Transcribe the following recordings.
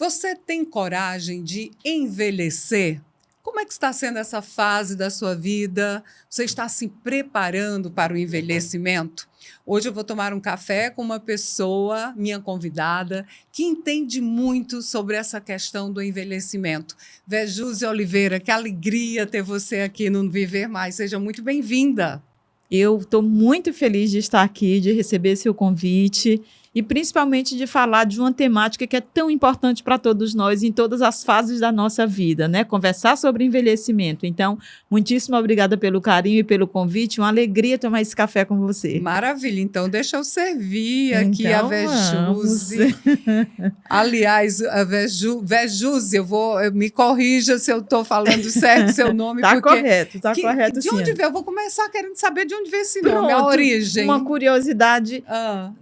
Você tem coragem de envelhecer? Como é que está sendo essa fase da sua vida? Você está se preparando para o envelhecimento? Hoje eu vou tomar um café com uma pessoa, minha convidada, que entende muito sobre essa questão do envelhecimento. Vejúzia Oliveira, que alegria ter você aqui no Viver Mais. Seja muito bem-vinda. Eu estou muito feliz de estar aqui, de receber seu convite e principalmente de falar de uma temática que é tão importante para todos nós em todas as fases da nossa vida, né? Conversar sobre envelhecimento. Então, muitíssimo obrigada pelo carinho e pelo convite. Uma alegria tomar esse café com você. Maravilha. Então, deixa eu servir aqui a Vejúzia. Aliás, a Vejúzia, me corrija se eu estou falando certo seu nome. Está correto, está correto sim. De onde veio? Eu vou começar querendo saber de onde veio esse nome, a origem. Uma curiosidade.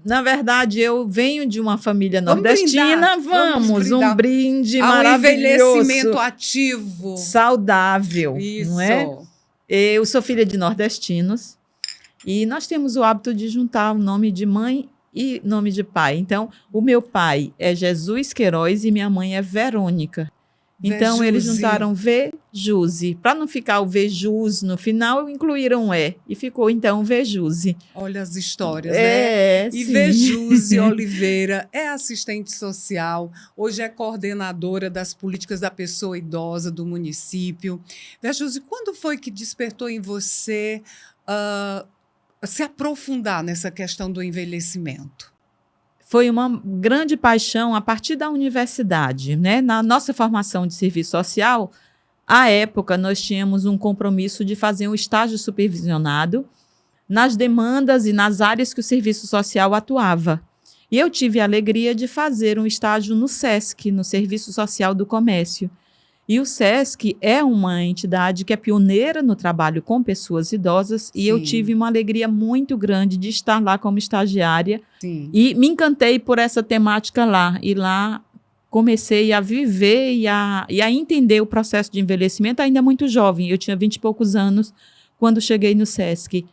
Na verdade, eu venho de uma família nordestina. Vamos um brinde maravilhoso. Envelhecimento ativo. Saudável. Isso. Não é? Eu sou filha de nordestinos e nós temos o hábito de juntar o nome de mãe e nome de pai. Então, o meu pai é Jesus Queiroz e minha mãe é Verônica. Então, eles juntaram Vejuse. Para não ficar o Vejuse no final, incluíram E. E ficou, então, Vejuse. Olha as histórias, né? E sim. Vejúzia Oliveira é assistente social, hoje é coordenadora das políticas da pessoa idosa do município. Vejúzia, quando foi que despertou em você se aprofundar nessa questão do envelhecimento? Foi uma grande paixão a partir da universidade, né? Na nossa formação de serviço social, à época, nós tínhamos um compromisso de fazer um estágio supervisionado nas demandas e nas áreas que o serviço social atuava. E eu tive a alegria de fazer um estágio no SESC, no Serviço Social do Comércio. E o SESC é uma entidade que é pioneira no trabalho com pessoas idosas. E eu tive uma alegria muito grande de estar lá como estagiária. Sim. E me encantei por essa temática lá. E lá comecei a viver e a entender o processo de envelhecimento ainda muito jovem. Eu tinha 20 e poucos anos quando cheguei no SESC.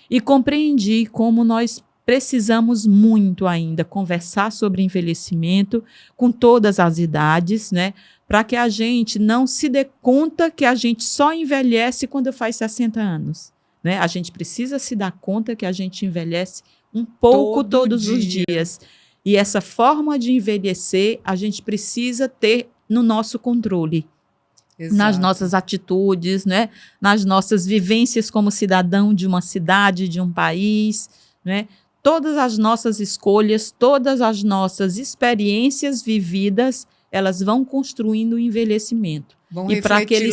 E compreendi como nós precisamos muito ainda conversar sobre envelhecimento com todas as idades, né? Para que a gente não se dê conta que a gente só envelhece quando faz 60 anos. Né? A gente precisa se dar conta que a gente envelhece um pouco todos os dias. E essa forma de envelhecer, a gente precisa ter no nosso controle. Exato. Nas nossas atitudes, né? Nas nossas vivências como cidadão de uma cidade, de um país, né? Todas as nossas escolhas, todas as nossas experiências vividas, elas vão construindo o envelhecimento. E para que ele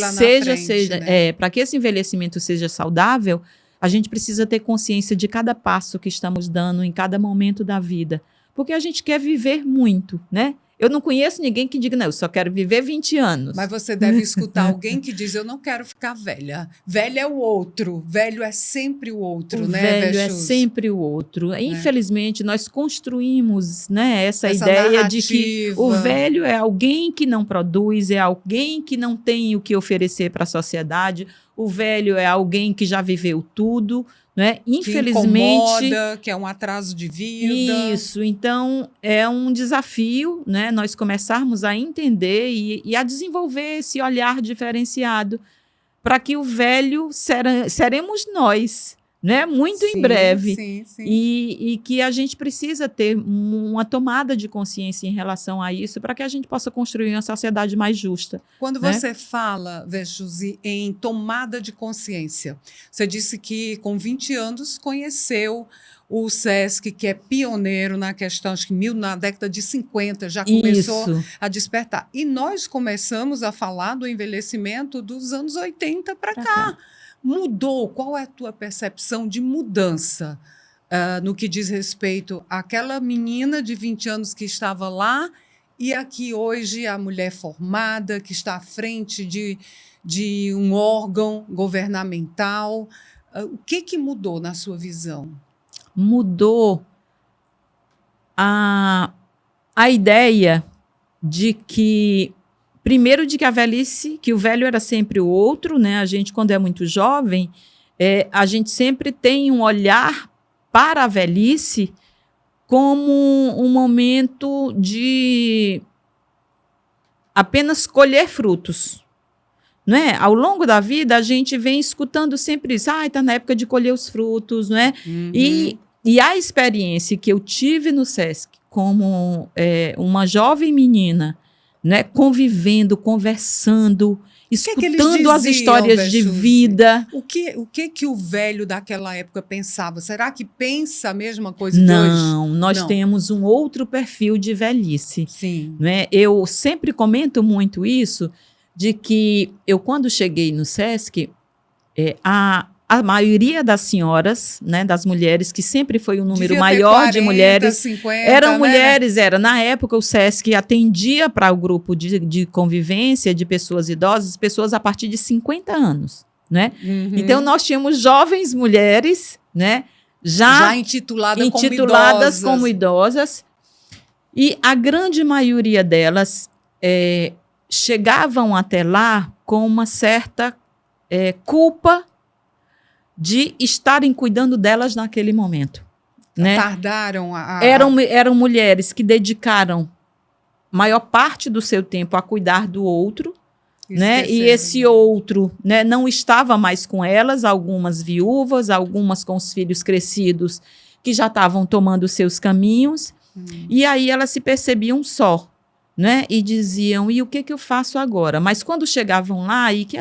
para que esse envelhecimento seja saudável, a gente precisa ter consciência de cada passo que estamos dando em cada momento da vida. Porque a gente quer viver muito, né? Eu não conheço ninguém que diga, não, eu só quero viver 20 anos. Mas você deve escutar alguém que diz, eu não quero ficar velha. Velho é o outro. Velho é sempre o outro, né, velho é sempre o outro. Infelizmente, nós construímos, né, essa ideia narrativa de que o velho é alguém que não produz, é alguém que não tem o que oferecer para a sociedade. O velho é alguém que já viveu tudo, né? Infelizmente, que incomoda, que é um atraso de vida. Isso, então é um desafio, né? Nós começarmos a entender e a desenvolver esse olhar diferenciado para que o velho seremos nós, né? Muito em breve. Sim. E que a gente precisa ter uma tomada de consciência em relação a isso para que a gente possa construir uma sociedade mais justa. Quando você fala, Vejúzia, em tomada de consciência, você disse que com 20 anos conheceu o SESC, que é pioneiro na questão, acho que na década de 50 já começou a despertar. E nós começamos a falar do envelhecimento dos anos 80 para cá. Mudou? Qual é a tua percepção de mudança no que diz respeito àquela menina de 20 anos que estava lá e aqui hoje a mulher formada que está à frente de um órgão governamental? O que mudou na sua visão? Mudou a ideia de que... Primeiro, de que a velhice, que o velho era sempre o outro, né? A gente, quando é muito jovem, a gente sempre tem um olhar para a velhice como um momento de apenas colher frutos. Não é? Ao longo da vida, a gente vem escutando sempre isso. Está na época de colher os frutos, não é? Uhum. E a experiência que eu tive no SESC como uma jovem menina, né, convivendo, conversando, escutando as histórias de vida. O que o velho daquela época pensava? Será que pensa a mesma coisa de hoje? Não, nós temos um outro perfil de velhice. Sim. Né? Eu sempre comento muito isso, de que eu, quando cheguei no SESC, a maioria das senhoras, né, das mulheres, que sempre foi um número maior 40, de mulheres, 50, eram né? mulheres, na época o SESC atendia para o grupo de convivência de pessoas idosas, pessoas a partir de 50 anos, né? Uhum. Então nós tínhamos jovens mulheres, né, já intituladas como idosas, e a grande maioria delas chegavam até lá com uma certa culpa de estarem cuidando delas naquele momento. Né? Tardaram Eram mulheres que dedicaram maior parte do seu tempo a cuidar do outro, né? E esse outro, né, não estava mais com elas, algumas viúvas, algumas com os filhos crescidos que já estavam tomando seus caminhos, e aí elas se percebiam só, né? E diziam, e o que eu faço agora? Mas quando chegavam lá, e que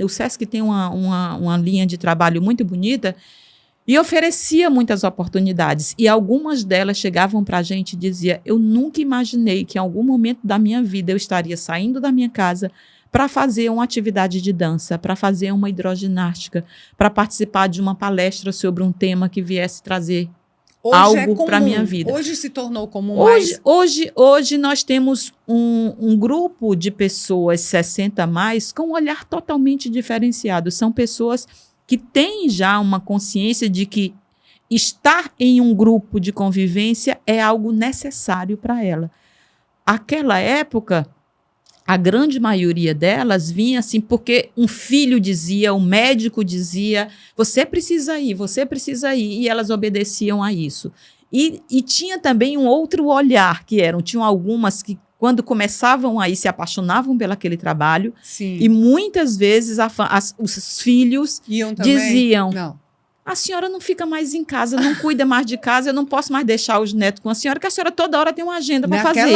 o SESC tem uma linha de trabalho muito bonita e oferecia muitas oportunidades. E algumas delas chegavam para a gente e diziam, eu nunca imaginei que em algum momento da minha vida eu estaria saindo da minha casa para fazer uma atividade de dança, para fazer uma hidroginástica, para participar de uma palestra sobre um tema que viesse trazer algo para a minha vida. Hoje se tornou comum. Hoje nós temos um grupo de pessoas 60 a mais com um olhar totalmente diferenciado. São pessoas que têm já uma consciência de que estar em um grupo de convivência é algo necessário para ela. Aquela época, a grande maioria delas vinha assim porque um filho dizia, um médico dizia, você precisa ir, e elas obedeciam a isso. E tinha também um outro olhar, tinham algumas que quando começavam a ir, se apaixonavam pelaquele trabalho. Sim. E muitas vezes os filhos diziam, não. A senhora não fica mais em casa, não cuida mais de casa, eu não posso mais deixar os netos com a senhora, que a senhora toda hora tem uma agenda para fazer.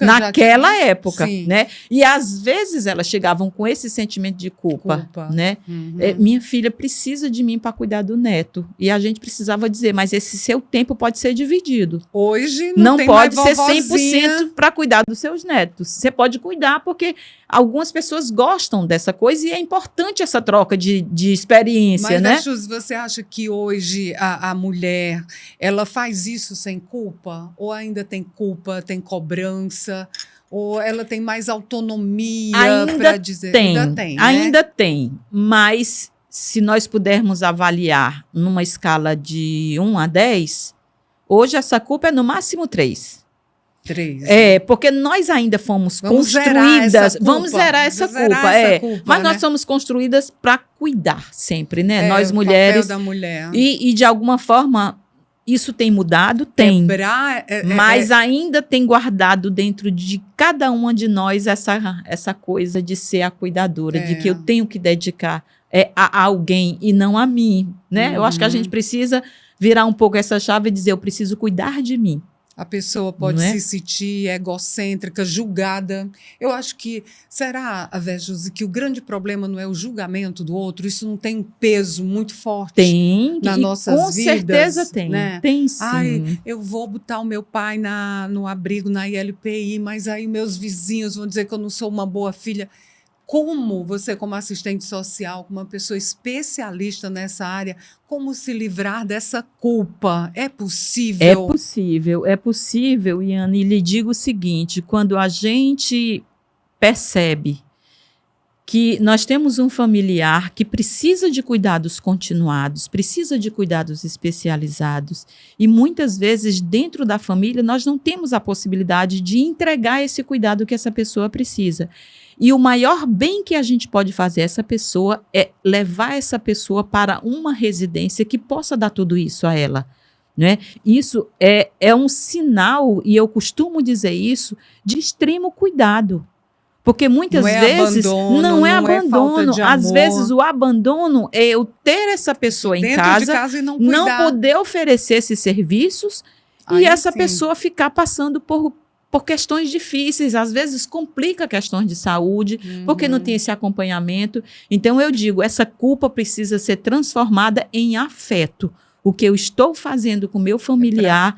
Naquela época, Sim. né? E às vezes elas chegavam com esse sentimento de culpa. Né? Uhum. Minha filha precisa de mim para cuidar do neto. E a gente precisava dizer, mas esse seu tempo pode ser dividido. Hoje não pode ser 100% para cuidar dos seus netos. Você pode cuidar porque algumas pessoas gostam dessa coisa e é importante essa troca de experiência, né? Mas, você acha que hoje a mulher, ela faz isso sem culpa? Ou ainda tem culpa, tem cobrança? Ou ela tem mais autonomia para dizer? Ainda tem, né? Ainda tem, mas se nós pudermos avaliar numa escala de 1 a 10, hoje essa culpa é no máximo 3. 3. Porque nós ainda fomos construídas. Vamos zerar essa culpa. Mas nós somos construídas para cuidar sempre, né? Nós mulheres. O papel da mulher. E de alguma forma, isso tem mudado? Tem. Mas ainda tem guardado dentro de cada uma de nós essa coisa de ser a cuidadora, de que eu tenho que dedicar a alguém e não a mim, né? Eu acho que a gente precisa virar um pouco essa chave e dizer, eu preciso cuidar de mim. A pessoa pode se sentir egocêntrica, julgada. Eu acho que, será, Josi, que o grande problema não é o julgamento do outro? Isso não tem um peso muito forte nas nossas vidas? Com certeza tem, né? Tem sim. Ai, eu vou botar o meu pai no abrigo, na ILPI, mas aí meus vizinhos vão dizer que eu não sou uma boa filha. Como você, como assistente social, como uma pessoa especialista nessa área, como se livrar dessa culpa? É possível? É possível, Iana, e lhe digo o seguinte, quando a gente percebe que nós temos um familiar que precisa de cuidados continuados, precisa de cuidados especializados, e muitas vezes dentro da família nós não temos a possibilidade de entregar esse cuidado que essa pessoa precisa. E o maior bem que a gente pode fazer a essa pessoa é levar essa pessoa para uma residência que possa dar tudo isso a ela. Né? Isso é um sinal, e eu costumo dizer isso, de extremo cuidado. Porque muitas vezes não é abandono. Às vezes o abandono é eu ter essa pessoa em casa e não poder oferecer esses serviços e essa pessoa ficar passando por questões difíceis, às vezes complica questões de saúde, porque não tem esse acompanhamento. Então eu digo, essa culpa precisa ser transformada em afeto. O que eu estou fazendo com o meu familiar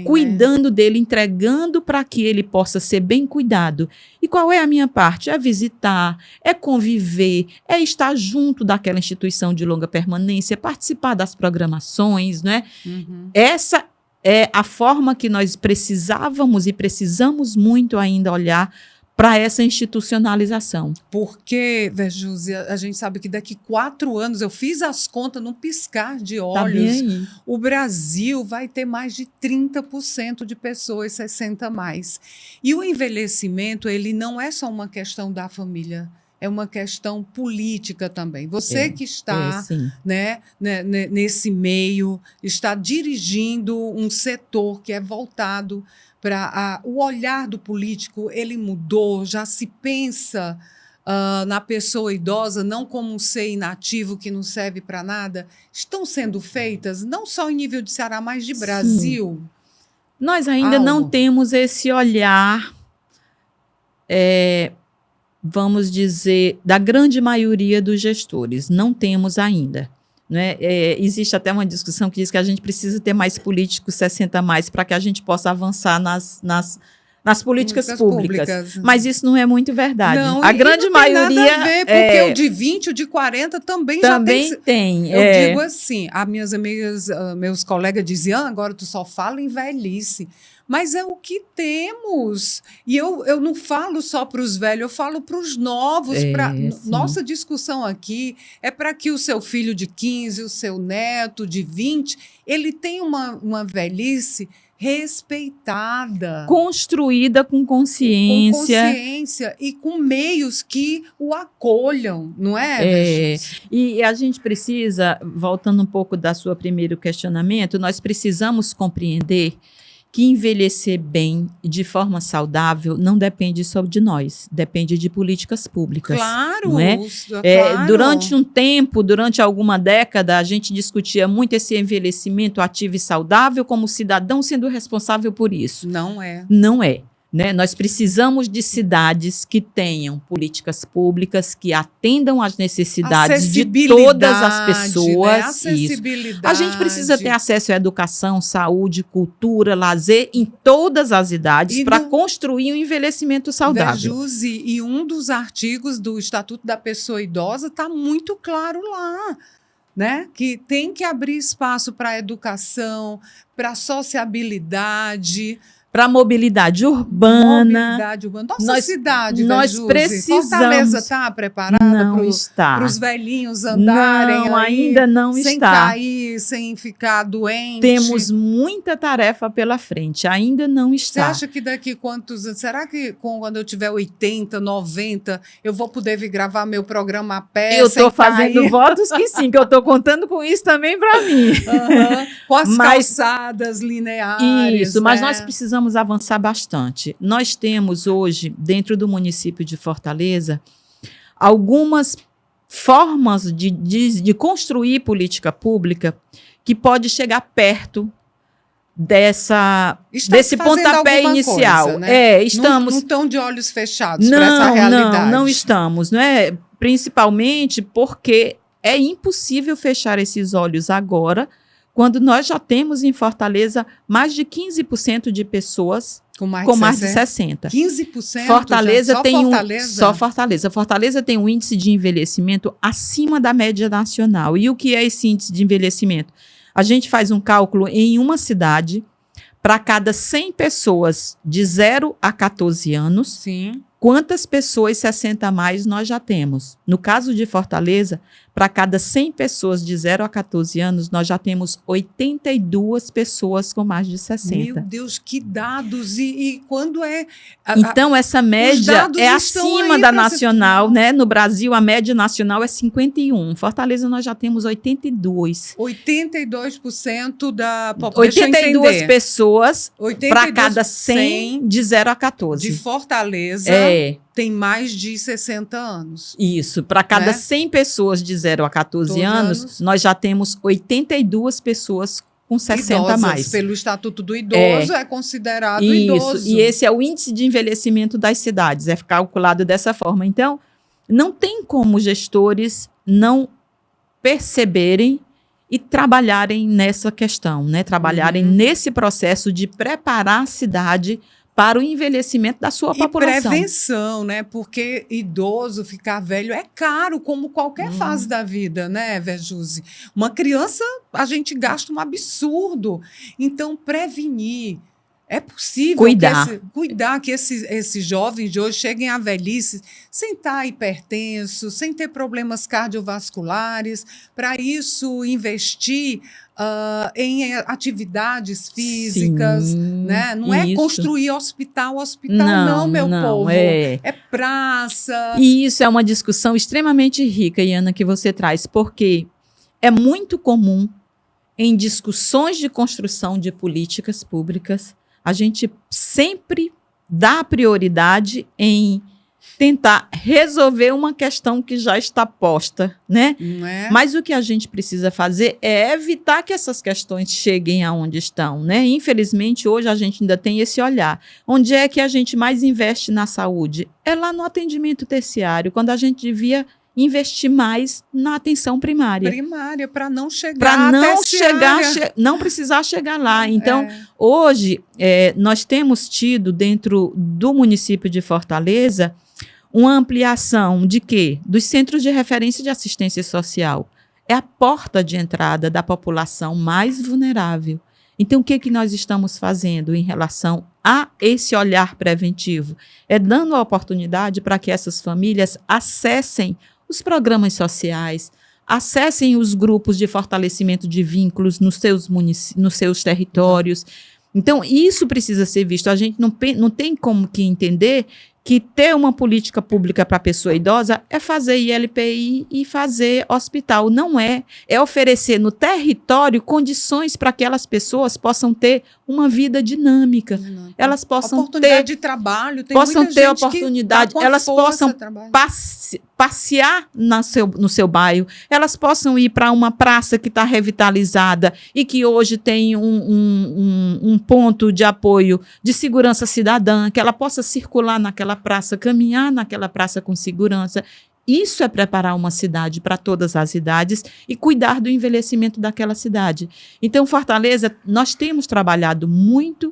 cuidando dele, entregando para que ele possa ser bem cuidado. E qual é a minha parte? É visitar, é conviver, é estar junto daquela instituição de longa permanência, participar das programações, né? Essa é a forma que nós precisávamos e precisamos muito ainda olhar para essa institucionalização. Porque, Verjúzia, a gente sabe que daqui 4 anos, eu fiz as contas num piscar de olhos, o Brasil vai ter mais de 30% de pessoas 60 a mais. E o envelhecimento, ele não é só uma questão da família, é uma questão política também. Você que está nesse meio, está dirigindo um setor que é voltado para o olhar do político, ele mudou, já se pensa na pessoa idosa não como um ser inativo que não serve para nada. Estão sendo feitas, não só em nível de Ceará, mas de Brasil. Nós ainda não temos esse olhar... vamos dizer, da grande maioria dos gestores. Não temos ainda. Né? Existe até uma discussão que diz que a gente precisa ter mais políticos 60 a mais para que a gente possa avançar nas políticas públicas. Mas isso não é muito verdade. Não, a grande maioria... Não tem nada a ver, porque o de 20, o de 40 também já tem. Eu digo assim, as minhas amigas, meus colegas diziam, agora tu só fala em velhice. Mas é o que temos. E eu não falo só para os velhos, eu falo para os novos. Nossa discussão aqui é para que o seu filho de 15, o seu neto de 20, ele tenha uma velhice respeitada. Construída com consciência. Com consciência e com meios que o acolham, não é? E a gente precisa, voltando um pouco da sua primeiro questionamento, nós precisamos compreender que envelhecer bem e de forma saudável não depende só de nós, depende de políticas públicas. Claro, não é? Claro. Durante um tempo, durante alguma década, a gente discutia muito esse envelhecimento ativo e saudável como cidadão sendo responsável por isso. Não é. Não é. Né? Nós precisamos de cidades que tenham políticas públicas que atendam às necessidades de todas as pessoas. Né? Isso. A gente precisa ter acesso à educação, saúde, cultura, lazer em todas as idades para construir um envelhecimento saudável. Verjúzia, e um dos artigos do Estatuto da Pessoa Idosa está muito claro lá. Né? Que tem que abrir espaço para a educação, para a sociabilidade, para a mobilidade urbana. Nossa cidade, nós precisamos. Fortaleza está preparada para os velhinhos andarem não, ainda não sem está. cair, sem ficar doente. Temos muita tarefa pela frente, ainda não está. Você acha que daqui quantos anos? Será que quando eu tiver 80, 90, eu vou poder vir gravar meu programa a pé? Eu estou fazendo votos que sim, que eu estou contando com isso também para mim. Com as calçadas lineares. Isso, mas nós precisamos avançar bastante. Nós temos hoje, dentro do município de Fortaleza, algumas formas de construir política pública que pode chegar perto desse pontapé inicial. Coisa, né? Estamos... Não estão de olhos fechados para essa realidade. Não estamos. Não é? Principalmente porque é impossível fechar esses olhos agora, quando nós já temos em Fortaleza mais de 15% de pessoas com mais de 60. 15%? Fortaleza tem Fortaleza? Só Fortaleza. Fortaleza tem um índice de envelhecimento acima da média nacional. E o que é esse índice de envelhecimento? A gente faz um cálculo em uma cidade, para cada 100 pessoas de 0 a 14 anos, sim, quantas pessoas 60 a mais nós já temos? No caso de Fortaleza, para cada 100 pessoas de 0 a 14 anos, nós já temos 82 pessoas com mais de 60. Meu Deus, que dados! E quando é... Então, essa média é acima da nacional, né? No Brasil, a média nacional é 51. Fortaleza, nós já temos 82. 82% da população. 82 pessoas para cada 100 de 0 a 14. De Fortaleza tem mais de 60 anos. Isso. Para cada 100 pessoas de 0 a 14 anos, nós já temos 82 pessoas com 60 a mais. Pelo Estatuto do Idoso, é considerado idoso. E esse é o índice de envelhecimento das cidades, é calculado dessa forma. Então, não tem como gestores não perceberem e trabalharem nessa questão, né? Trabalharem nesse processo de preparar a cidade para o envelhecimento da sua população. E prevenção, né? Porque idoso, ficar velho é caro, como qualquer fase da vida, né, Verjuse? Uma criança, a gente gasta um absurdo. Então, prevenir. É possível cuidar que esses jovens de hoje cheguem à velhice sem estar hipertenso, sem ter problemas cardiovasculares. Para isso, investir em atividades físicas, né? Não é construir hospital, não, meu povo. É praça. E isso é uma discussão extremamente rica, Iana, que você traz, porque é muito comum em discussões de construção de políticas públicas a gente sempre dá prioridade em tentar resolver uma questão que já está posta, né? Não é? Mas o que a gente precisa fazer é evitar que essas questões cheguem aonde estão, né? Infelizmente, hoje a gente ainda tem esse olhar. Onde é que a gente mais investe na saúde? É lá no atendimento terciário, quando a gente devia investir mais na atenção primária. Para não chegar não precisar chegar lá. Então, hoje, nós temos tido dentro do município de Fortaleza uma ampliação de quê? Dos centros de referência de assistência social. É a porta de entrada da população mais vulnerável. Então, o que nós estamos fazendo em relação a esse olhar preventivo? É dando a oportunidade para que essas famílias acessem os programas sociais, acessem os grupos de fortalecimento de vínculos nos seus territórios. Então, isso precisa ser visto. A gente não tem como que entender que ter uma política pública para a pessoa idosa é fazer ILPI e fazer hospital. Não é. É oferecer no território condições para que aquelas pessoas possam ter uma vida dinâmica. Elas possam oportunidade de trabalho. Tem possam muita ter gente oportunidade. Que tá elas possam passear no seu bairro. Elas possam ir para uma praça que está revitalizada e que hoje tem um ponto de apoio de segurança cidadã, que ela possa circular naquela praça, caminhar naquela praça com segurança. Isso é preparar uma cidade para todas as idades e cuidar do envelhecimento daquela cidade. Então, Fortaleza, nós temos trabalhado muito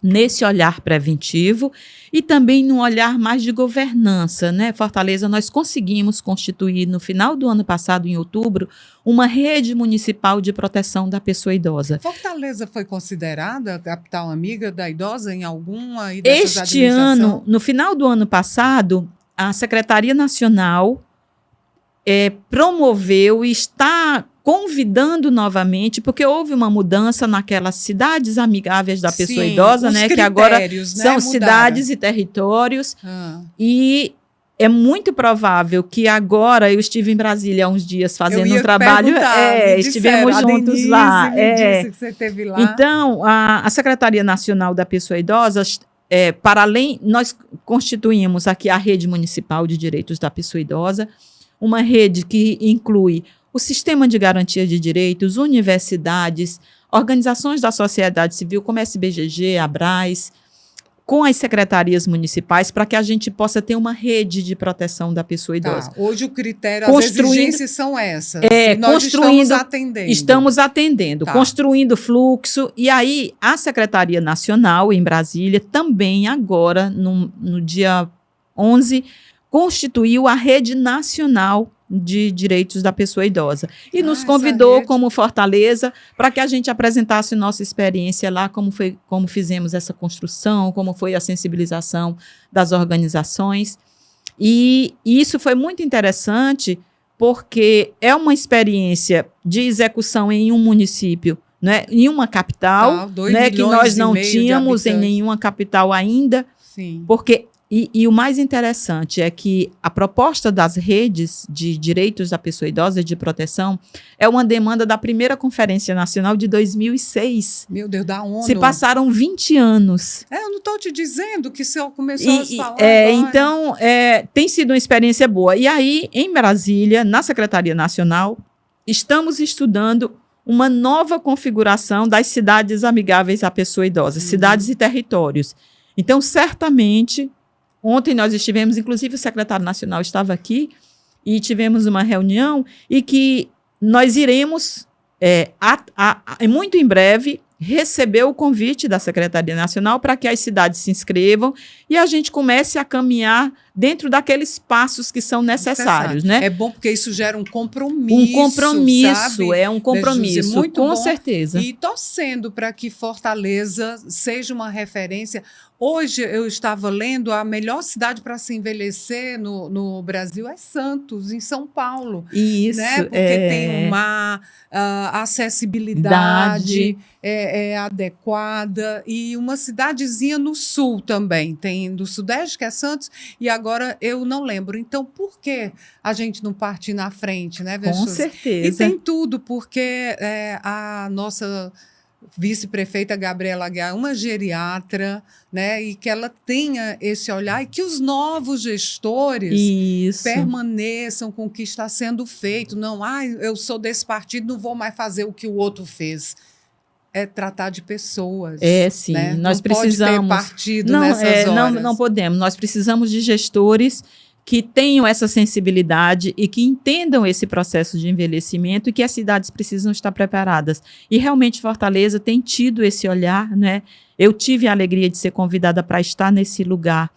nesse olhar preventivo e também no olhar mais de governança, né? Fortaleza, nós conseguimos constituir no final do ano passado, em outubro, uma rede municipal de proteção da pessoa idosa. Fortaleza foi considerada a capital amiga da idosa em alguma dessas Este ano, no final do ano passado, a Secretaria Nacional promoveu e está convidando novamente, porque houve uma mudança naquelas cidades amigáveis da pessoa idosa, né? Que agora são cidades e territórios. E é muito provável que agora, eu estive em Brasília há uns dias fazendo um trabalho. Estivemos juntos lá. Disse que você esteve lá. Então, a Secretaria Nacional da Pessoa Idosa, para além, nós constituímos aqui a Rede Municipal de Direitos da Pessoa Idosa, uma rede que inclui o Sistema de Garantia de Direitos, universidades, organizações da sociedade civil, como a SBGG, a Abras, com as secretarias municipais, para que a gente possa ter uma rede de proteção da pessoa idosa. Hoje o critério, as exigências são essas. Nós estamos atendendo, construindo fluxo. E aí, a Secretaria Nacional, em Brasília, também agora, no dia 11, constituiu a Rede Nacional de Direitos da Pessoa Idosa. E nos convidou, como Fortaleza, para que a gente apresentasse nossa experiência lá, como fizemos essa construção, como foi a sensibilização das organizações. E isso foi muito interessante, porque é uma experiência de execução em um município, né, em uma capital, né, que nós não tínhamos em nenhuma capital ainda. Sim. Porque, e o mais interessante é que a proposta das redes de direitos da pessoa idosa e de proteção é uma demanda da primeira Conferência Nacional de 2006. Meu Deus, da ONU. Se passaram 20 anos. Eu não estou te dizendo que você começou a falar então, tem sido uma experiência boa. E aí, em Brasília, na Secretaria Nacional, estamos estudando uma nova configuração das cidades amigáveis à pessoa idosa, cidades e territórios. Então, certamente, ontem nós estivemos, inclusive o secretário nacional estava aqui, e tivemos uma reunião, e que nós iremos, muito em breve, receber o convite da Secretaria Nacional para que as cidades se inscrevam e a gente comece a caminhar dentro daqueles passos que são necessários, né? É bom porque isso gera um compromisso. Um compromisso, sabe? é um compromisso, muito com bom. certeza. E torcendo para que Fortaleza seja uma referência. Hoje eu estava lendo, a melhor cidade para se envelhecer no Brasil é Santos, em São Paulo. Isso, né? Porque tem uma acessibilidade adequada, e uma cidadezinha no sul também, tem do Sudeste, que é Santos, e agora eu não lembro. Então, por que a gente não partir na frente, né, Com certeza. E tem tudo, porque a nossa vice-prefeita Gabriela Aguiar é uma geriatra, né, e que ela tenha esse olhar, e que os novos gestores permaneçam com o que está sendo feito. Não, eu sou desse partido, não vou mais fazer o que o outro fez. É tratar de pessoas. Sim. Né? Nós não precisamos. Pode ter partido nessas horas. Não podemos. Nós precisamos de gestores que tenham essa sensibilidade e que entendam esse processo de envelhecimento, e que as cidades precisam estar preparadas. E realmente Fortaleza tem tido esse olhar, né? Eu tive a alegria de ser convidada para estar nesse lugar.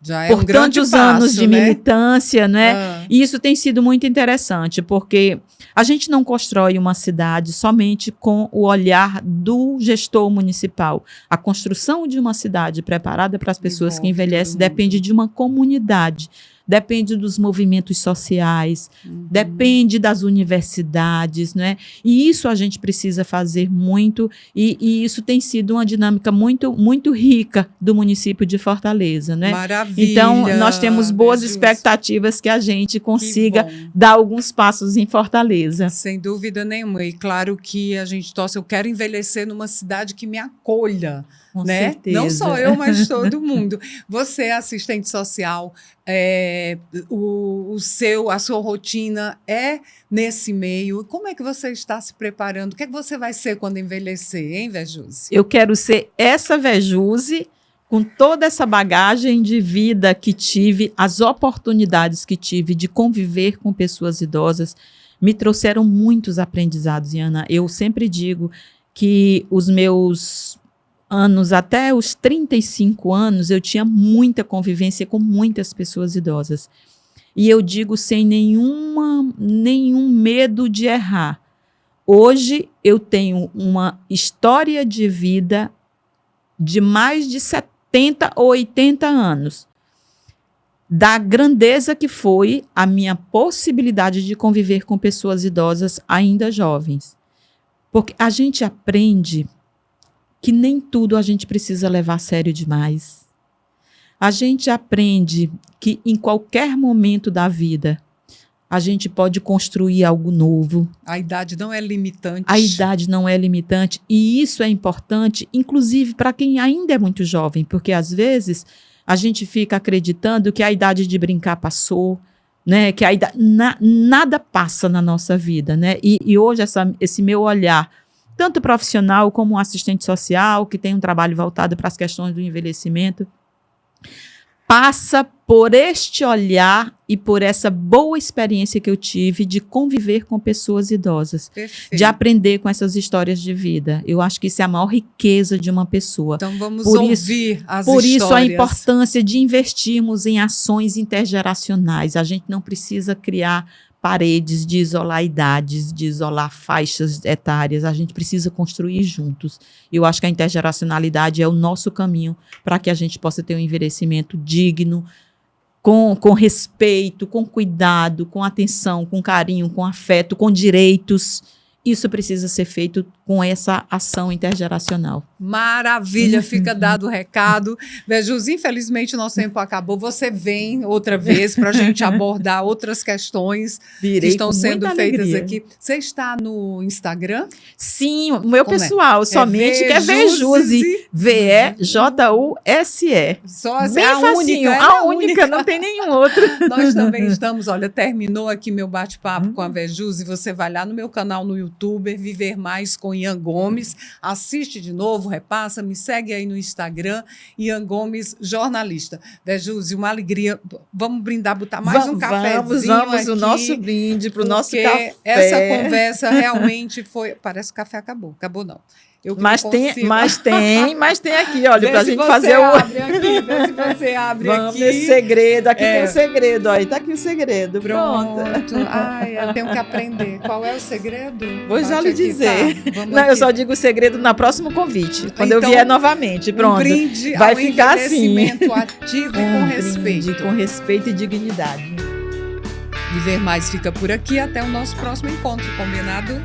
Já é por tantos anos de militância, né? E isso tem sido muito interessante, porque a gente não constrói uma cidade somente com o olhar do gestor municipal. A construção de uma cidade preparada para as pessoas que envelhecem depende de uma comunidade. Depende dos movimentos sociais, depende das universidades, né? E isso a gente precisa fazer muito, e isso tem sido uma dinâmica muito, muito rica do município de Fortaleza, né? Maravilha! Então, nós temos boas expectativas que a gente consiga dar alguns passos em Fortaleza. Sem dúvida nenhuma. E claro que a gente torce, eu quero envelhecer numa cidade que me acolha. Com né? certeza. Não só eu, mas todo mundo. Você é assistente social, a sua rotina é nesse meio. Como é que você está se preparando? O que é que você vai ser quando envelhecer, hein, Vejuse? Eu quero ser essa Vejuse, com toda essa bagagem de vida que tive, as oportunidades que tive de conviver com pessoas idosas, me trouxeram muitos aprendizados, Ana. Eu sempre digo que os meus anos, até os 35 anos, eu tinha muita convivência com muitas pessoas idosas. E eu digo sem nenhum medo de errar. Hoje eu tenho uma história de vida de mais de 70 ou 80 anos. Da grandeza que foi a minha possibilidade de conviver com pessoas idosas ainda jovens. Porque a gente aprende que nem tudo a gente precisa levar a sério demais. A gente aprende que em qualquer momento da vida a gente pode construir algo novo. A idade não é limitante. A idade não é limitante, e isso é importante, inclusive para quem ainda é muito jovem, porque às vezes a gente fica acreditando que a idade de brincar passou, né? Que a idade, nada passa na nossa vida, né? E hoje esse meu olhar, tanto profissional como assistente social, que tem um trabalho voltado para as questões do envelhecimento, passa por este olhar e por essa boa experiência que eu tive de conviver com pessoas idosas. Perfeito. De aprender com essas histórias de vida. Eu acho que isso é a maior riqueza de uma pessoa. Então vamos ouvir as histórias. Por isso a importância de investirmos em ações intergeracionais. A gente não precisa criar paredes de isolar idades, de isolar faixas etárias. A gente precisa construir juntos. Eu acho que a intergeracionalidade é o nosso caminho para que a gente possa ter um envelhecimento digno, com respeito, com cuidado, com atenção, com carinho, com afeto, com direitos. Isso precisa ser feito com essa ação intergeracional. Maravilha, fica dado o recado. Vejus, infelizmente o nosso tempo acabou. Você vem outra vez para a gente abordar outras questões que estão sendo feitas aqui. Você está no Instagram? Sim, o meu Como pessoal, somente, que é Vejuse, V-E-J-U-S-E. Só assim, Bem facinho, a única, não tem nenhum outro. Nós também estamos, olha, terminou aqui meu bate-papo com a Vejuse, você vai lá no meu canal no YouTube, Viver Mais com Ian Gomes, assiste de novo, repassa, me segue aí no Instagram, Ian Gomes, jornalista. Vejuse, uma alegria, vamos brindar, botar mais um cafezinho Vamos, aqui, o nosso brinde para o nosso café. Essa conversa realmente foi, parece que o café acabou não. Mas tem aqui, olha, para a gente fazer o... Vê se você abre Vamos aqui. nesse segredo, aqui tem um segredo, ó, tá aqui o segredo, pronto. Ai, eu tenho que aprender. Qual é o segredo? Vou já lhe dizer. Tá, não, eu só digo o segredo no próximo convite, quando eu vier novamente, pronto. Um brinde vai ao ficar assim. Ativo e com respeito. Com respeito e dignidade. Viver Mais fica por aqui, até o nosso próximo encontro, combinado?